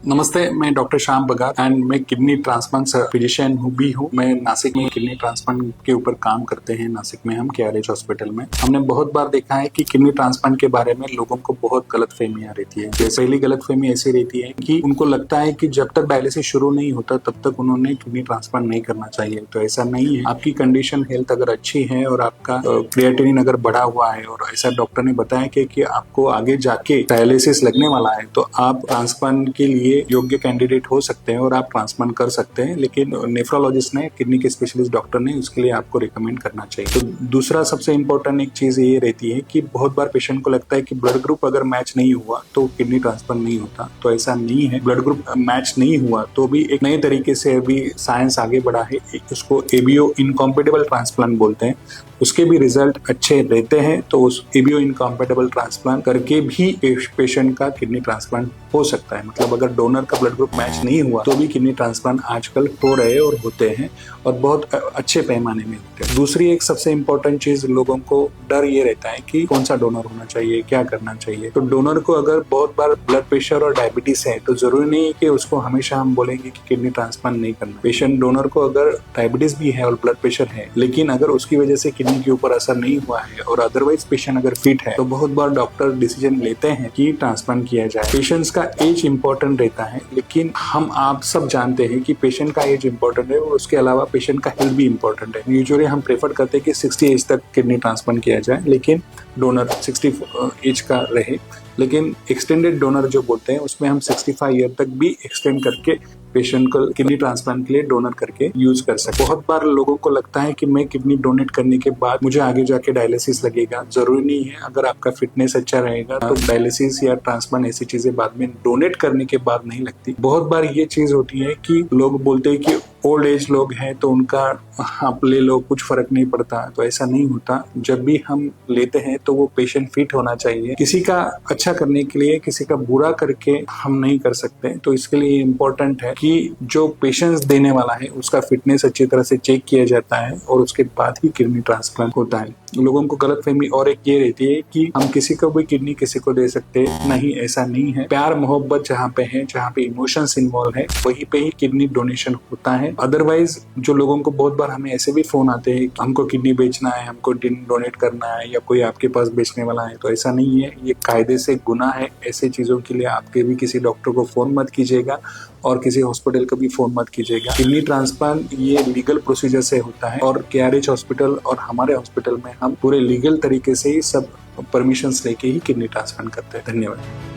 नमस्ते, मैं doctor Shyam बगार and मैं किडनी ट्रांसप्लांट फिजिशियन भी हूँ। मैं नासिक में किडनी ट्रांसप्लांट के ऊपर काम करते हैं। नासिक में हम KRH हॉस्पिटल में हमने बहुत बार देखा है कि किडनी ट्रांसप्लांट के बारे में लोगों को बहुत गलतफहमियां रहती है। जैसे पहली गलतफहमी ऐसी रहती है कि उनको लगता है कि जब तक डायलिसिस शुरू नहीं होता तब तक उन्होंने किडनी ट्रांसप्लांट नहीं करना चाहिए। तो ऐसा नहीं है। आपकी कंडीशन हेल्थ अगर अच्छी है और आपका क्रिएटिनिन अगर बढ़ा हुआ है और ऐसा डॉक्टर ने बताया कि आपको आगे जाके डायलिसिस लगने वाला है, तो आप ट्रांसप्लांट के लिए योग्य कैंडिडेट हो सकते हैं और आप ट्रांसप्लांट कर सकते हैं। लेकिन नेफ्रोलॉजिस्ट ने, किडनी के स्पेशलिस्ट डॉक्टर ने उसके लिए आपको रिकमेंड करना चाहिए। तो दूसरा सबसे इंपॉर्टेंट एक चीज ये रहती है कि बहुत बार पेशेंट को लगता है कि ब्लड ग्रुप अगर मैच नहीं हुआ तो किडनी ट्रांसप्लांट नहीं होता। तो ऐसा नहीं है। ब्लड ग्रुप मैच नहीं हुआ तो भी एक नए तरीके से अभी साइंस आगे बढ़ा है, उसको ABO इनकॉम्पेटिबल ट्रांसप्लांट बोलते हैं। उसके भी रिजल्ट अच्छे रहते हैं। तो उस ABO इनकॉम्पेटिबल ट्रांसप्लांट करके भी पेशेंट का किडनी ट्रांसप्लांट हो सकता है। मतलब अगर डोनर का ब्लड ग्रुप मैच नहीं हुआ तो भी किडनी ट्रांसप्लांट आजकल हो रहे और होते हैं और बहुत अच्छे पैमाने में होते हैं। दूसरी एक सबसे इंपॉर्टेंट चीज, लोगों को डर ये रहता है कि कौन सा डोनर होना चाहिए, क्या करना चाहिए। तो डोनर को अगर बहुत बार ब्लड प्रेशर और डायबिटीज है तो जरूरी नहीं है कि उसको हमेशा हम बोलेंगे कि किडनी ट्रांसप्लांट नहीं करना। पेशेंट डोनर को अगर डायबिटीज भी है और ब्लड प्रेशर है, लेकिन अगर उसकी वजह से किडनी के ऊपर असर नहीं हुआ है और अदरवाइज पेशेंट अगर फिट है, तो बहुत बार डॉक्टर डिसीजन लेते हैं कि ट्रांसप्लांट किया जाए। पेशेंट्स का एज इंपॉर्टेंट रहता है, लेकिन हम आप सब जानते हैं कि पेशेंट का एज इंपॉर्टेंट है और उसके अलावा पेशेंट का हेल्थ भी इंपॉर्टेंट है। यूजुअली हम प्रेफर करते हैं कि 60 एज तक किडनी ट्रांसप्लांट किया जाए, लेकिन डोनर 60 एज का रहे। लेकिन एक्सटेंडेड डोनर जो बोलते हैं उसमें हम 65 ईयर तक भी एक्सटेंड करके पेशेंट को किडनी ट्रांसप्लांट के लिए डोनर करके यूज कर सकते। बहुत बार लोगों को लगता है कि मैं किडनी डोनेट करने के बाद मुझे आगे जाके डायलिसिस लगेगा। जरूरी नहीं है। अगर आपका फिटनेस अच्छा रहेगा तो डायलिसिस या ट्रांसप्लांट ऐसी चीजें बाद में डोनेट करने के बाद नहीं लगती। बहुत बार ये चीज होती है कि लोग बोलते हैं कि ओल्ड एज लोग हैं तो उनका आप ले लो, कुछ फर्क नहीं पड़ता। तो ऐसा नहीं होता। जब भी हम लेते हैं तो वो पेशेंट फिट होना चाहिए। किसी का अच्छा करने के लिए किसी का बुरा करके हम नहीं कर सकते। तो इसके लिए इम्पोर्टेंट है कि जो पेशेंट्स देने वाला है उसका फिटनेस अच्छी तरह से चेक किया जाता है और उसके बाद ही किडनी ट्रांसप्लांट होता है। लोगों को गलतफहमी और एक ये रहती है कि हम किसी को भी किडनी किसी को दे सकते हैं। नहीं, ऐसा नहीं है। प्यार मोहब्बत जहाँ पे है, जहाँ पे इमोशंस इन्वॉल्व है, वहीं पे ही किडनी डोनेशन होता है। अदरवाइज जो लोगों को बहुत बार हमें ऐसे भी फोन आते हैं, हमको किडनी बेचना है, हमको किडनी डोनेट करना है या कोई आपके पास बेचने वाला है, तो ऐसा नहीं है। ये कायदे से गुनाह है। ऐसे चीजों के लिए आपके भी किसी डॉक्टर को फोन मत कीजिएगा और किसी हॉस्पिटल को भी फोन मत कीजिएगा। किडनी ट्रांसप्लांट ये लीगल प्रोसीजर से होता है और KRH हॉस्पिटल और हमारे हॉस्पिटल में हम पूरे लीगल तरीके से ही सब परमिशंस लेके ही किडनी ट्रांसप्लांट करते हैं। धन्यवाद।